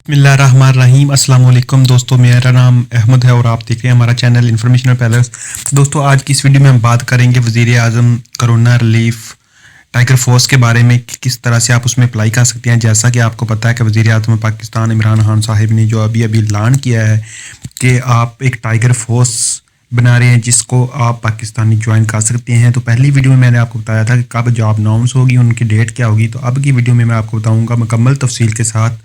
बिस्मिल्लाहिर्रहमानिर्रहीम। अस्सलाम वालेकुम दोस्तों, मेरा नाम अहमद है और आप देख रहे हैं हमारा चैनल इन्फॉर्मेशनल पैलेस। दोस्तों, आज की इस वीडियो में हम बात करेंगे वज़ीर आज़म कोरोना रिलीफ टाइगर फोर्स के बारे में कि किस तरह से आप उसमें अप्लाई कर सकते हैं। जैसा कि आपको पता है कि वज़ीर आज़म पाकिस्तान इमरान खान साहिब ने जो अभी ऐलान किया है कि आप एक टाइगर फोर्स बना रहे हैं जिसको आप पाकिस्तानी ज्वाइन कर सकते हैं। तो पहली वीडियो में मैंने आपको बताया था कि कब जॉब अनाउंस होगी, उनकी डेट क्या होगी। तो अब की वीडियो में मैं आपको बताऊंगा मुकम्मल तफसील के साथ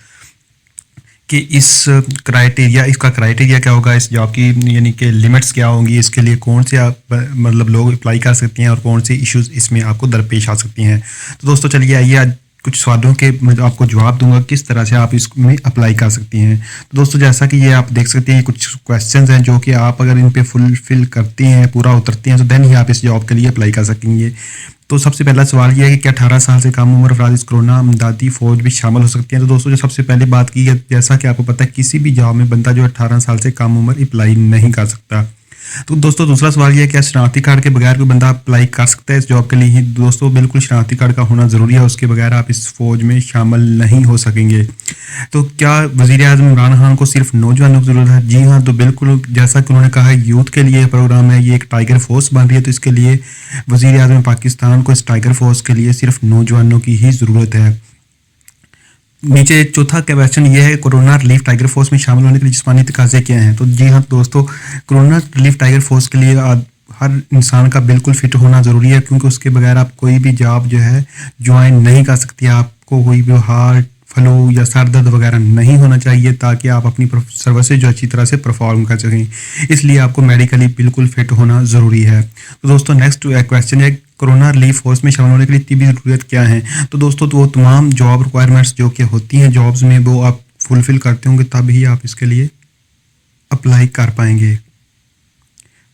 कि इसका क्राइटेरिया क्या होगा, इस जॉब की यानी कि लिमिट्स क्या होंगी, इसके लिए कौन से आप मतलब लोग अप्लाई कर सकते हैं और कौन से इश्यूज इसमें आपको दरपेश आ सकती हैं। तो दोस्तों चलिए आइए आज कुछ सवालों के मैं आपको जवाब दूंगा किस तरह से आप इसमें अप्लाई कर सकती हैं। तो दोस्तों जैसा कि ये आप देख सकते हैं कुछ क्वेश्चंस हैं जो कि आप अगर इन पे फुलफिल करती हैं, पूरा उतरती हैं, तो देन ही आप इस जॉब के लिए अप्लाई कर सकेंगे। तो सबसे पहला सवाल ये है कि क्या 18 साल से कम उम्र अफराद इस कोरोना इमदादी फौज भी शामिल हो सकती हैं। तो दोस्तों जो सबसे पहले बात की है, जैसा कि आपको पता है किसी भी जॉब में बंदा जो 18 साल से कम उम्र अप्लाई नहीं कर सकता। तो दोस्तों दूसरा सवाल ये है क्या शनाख्ती कार्ड के बगैर कोई बंदा अप्लाई कर सकता है इस जॉब के लिए। दोस्तों बिल्कुल शनाख्ती कार्ड का होना ज़रूरी है, उसके बगैर आप इस फौज में शामिल नहीं हो सकेंगे। तो क्या वज़ीर आज़म इमरान खान को सिर्फ नौजवानों की ज़रूरत है? जी हाँ, तो बिल्कुल जैसा कि उन्होंने कहा है यूथ के लिए प्रोग्राम है, ये एक टाइगर फोर्स बन रही है। तो इसके लिए वज़ीर आज़म पाकिस्तान को इस टाइगर फोर्स के लिए सिर्फ नौजवानों की ही ज़रूरत है। नीचे चौथा क्वेश्चन ये है कोरोना रिलीफ टाइगर फोर्स में शामिल होने के लिए जिस्मानी तकाज़े क्या हैं। तो जी हाँ दोस्तों, कोरोना रिलीफ टाइगर फोर्स के लिए हर इंसान का बिल्कुल फिट होना ज़रूरी है, क्योंकि उसके बगैर आप कोई भी जॉब जो है ज्वाइन नहीं कर सकती। आपको कोई भी हार्ट फ्लू या सर दर्द वगैरह नहीं होना चाहिए ताकि आप अपनी सर्विसेज जो अच्छी तरह से परफॉर्म कर सकें। इसलिए आपको मेडिकली बिल्कुल फिट होना ज़रूरी है। तो दोस्तों नेक्स्ट क्वेश्चन है कोरोना रिलीफ फोर्स में शामिल होने के लिए तिब्बी ज़रूरत क्या है। तो दोस्तों तो वो तमाम जॉब रिक्वायरमेंट्स जो कि होती हैं जॉब्स में वो आप फुलफ़िल करते होंगे तब ही आप इसके लिए अप्लाई कर पाएंगे।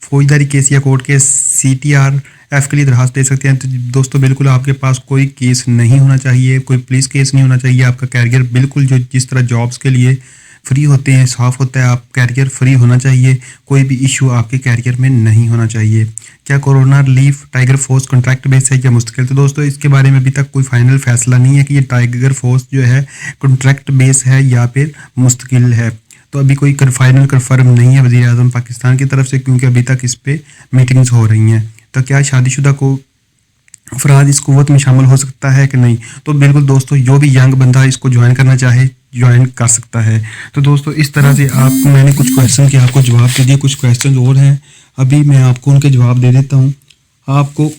फौजदारी केस या कोर्ट केस CTRF के लिए दरखास्त दे सकते हैं। तो दोस्तों बिल्कुल आपके पास कोई केस नहीं होना चाहिए, कोई पुलिस केस नहीं होना चाहिए। आपका कैरियर बिल्कुल जो जिस तरह जॉब्स के लिए फ्री होते हैं साफ़ होता है, आप कैरियर फ्री होना चाहिए, कोई भी इशू आपके कैरियर में नहीं होना चाहिए। क्या corona relief tiger force contract base है या मुस्तकिल? तो दोस्तों इसके बारे में अभी तक कोई फाइनल फैसला नहीं है कि ये टाइगर फोर्स जो है कॉन्ट्रैक्ट बेस है या फिर मुस्तकिल है। तो अभी कोई फाइनल कन्फर्म नहीं है वज़ीर आज़म पाकिस्तान की तरफ से, क्योंकि अभी तक इस पे मीटिंग्स हो रही हैं। तो क्या शादीशुदा को अफराद इस कुव्वत में शामिल हो सकता है कि नहीं? तो बिल्कुल दोस्तों जो भी यंग बंदा इसको ज्वाइन करना चाहे ज्वाइन कर सकता है। तो दोस्तों इस तरह से आपको मैंने कुछ क्वेश्चन के आपको जवाब दे दिए, कुछ क्वेश्चन और हैं अभी मैं आपको उनके जवाब दे देता हूँ आपको।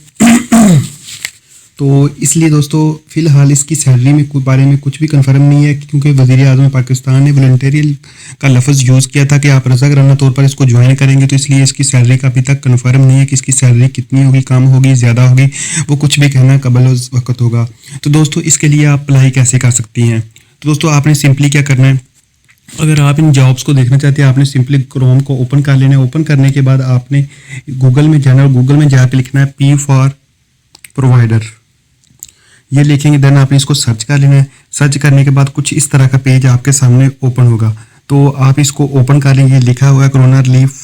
तो इसलिए दोस्तों फ़िलहाल इसकी सैलरी में बारे में कुछ भी कंफर्म नहीं है, क्योंकि वज़ीर आज़म पाकिस्तान ने वॉलंटियरल का लफ्ज़ यूज़ किया था कि आप रज़ाकराना तौर पर इसको ज्वाइन करेंगे। तो इसलिए इसकी सैलरी का अभी तक कंफर्म नहीं है कि इसकी सैलरी कितनी होगी, कम होगी, ज़्यादा होगी, वो कुछ भी कहना कबल उस वक्त होगा। तो दोस्तों इसके लिए आप अप्लाई कैसे कर सकती हैं? तो दोस्तों आपने सिंपली क्या करना है, अगर आप इन जॉब्स को देखना चाहते हैं आपने सिंपली क्रोम को ओपन कर लेना है। ओपन करने के बाद आपने गूगल में जाना और गूगल में जाकर लिखना है P फॉर प्रोवाइडर, ये लिखेंगे। देन आपने इसको सर्च कर लेना है। सर्च करने के बाद कुछ इस तरह का पेज आपके सामने ओपन होगा। तो आप इसको ओपन कर लेंगे, लिखा हुआ है कोरोना रिलीफ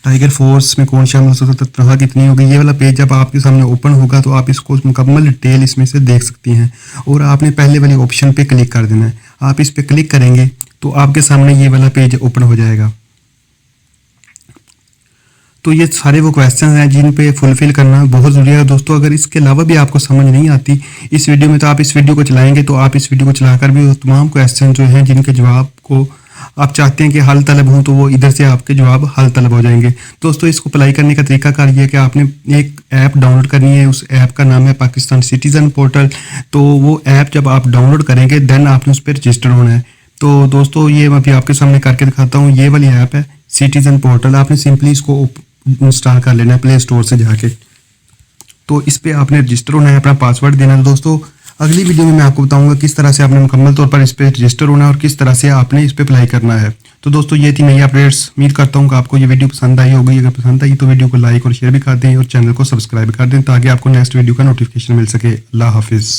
टाइगर फोर्स में कौन शामिल हो सकता है, तनख्वाह कितनी होगी। ये वाला पेज जब आपके सामने ओपन होगा तो आप इसको मुकम्मल डिटेल इसमें से देख सकती हैं। और आपने पहले वाले ऑप्शन पे क्लिक कर देना है। आप इस पे क्लिक करेंगे तो आपके सामने ये वाला पेज ओपन हो जाएगा। तो ये सारे वो क्वेश्चन हैं जिन पे फुलफिल करना बहुत ज़रूरी है दोस्तों। अगर इसके अलावा भी आपको समझ नहीं आती इस वीडियो में, तो आप इस वीडियो को चलाएंगे तो आप इस वीडियो को चलाकर भी तमाम क्वेश्चन जो हैं जिनके जवाब को आप चाहते हैं कि हल तलब हों, तो वो इधर से आपके जवाब हल तलब हो जाएंगे। दोस्तों इसको अप्लाई करने का तरीकाकार ये है कि आपने एक ऐप डाउनलोड करनी है। उस ऐप का नाम है पाकिस्तान सिटीज़न पोर्टल। तो वो ऐप जब आप डाउनलोड करेंगे देन आपने उस पर रजिस्टर होना है। तो दोस्तों ये मैं अभी आपके सामने करके दिखाता हूँ। ये वाली ऐप है सिटीज़न पोर्टल, आपने सिंपली इसको इंस्टॉल कर लेना है प्ले स्टोर से जाके। तो इस पे आपने रजिस्टर होना है, अपना पासवर्ड देना है। दोस्तों अगली वीडियो में मैं आपको बताऊंगा किस तरह से आपने मुकम्मल तौर पर इस पे रजिस्टर होना है और किस तरह से आपने इस पे अप्लाई करना है। तो दोस्तों ये थी नई अपडेट्स। उम्मीद करता हूँ कि आपको ये वीडियो पसंद आई होगी। अगर पसंद आई तो वीडियो को लाइक और शेयर भी कर दें और चैनल को सब्सक्राइब कर दें ताकि आपको नेक्स्ट वीडियो का नोटिफिकेशन मिल सके। अल्लाह हाफिज़।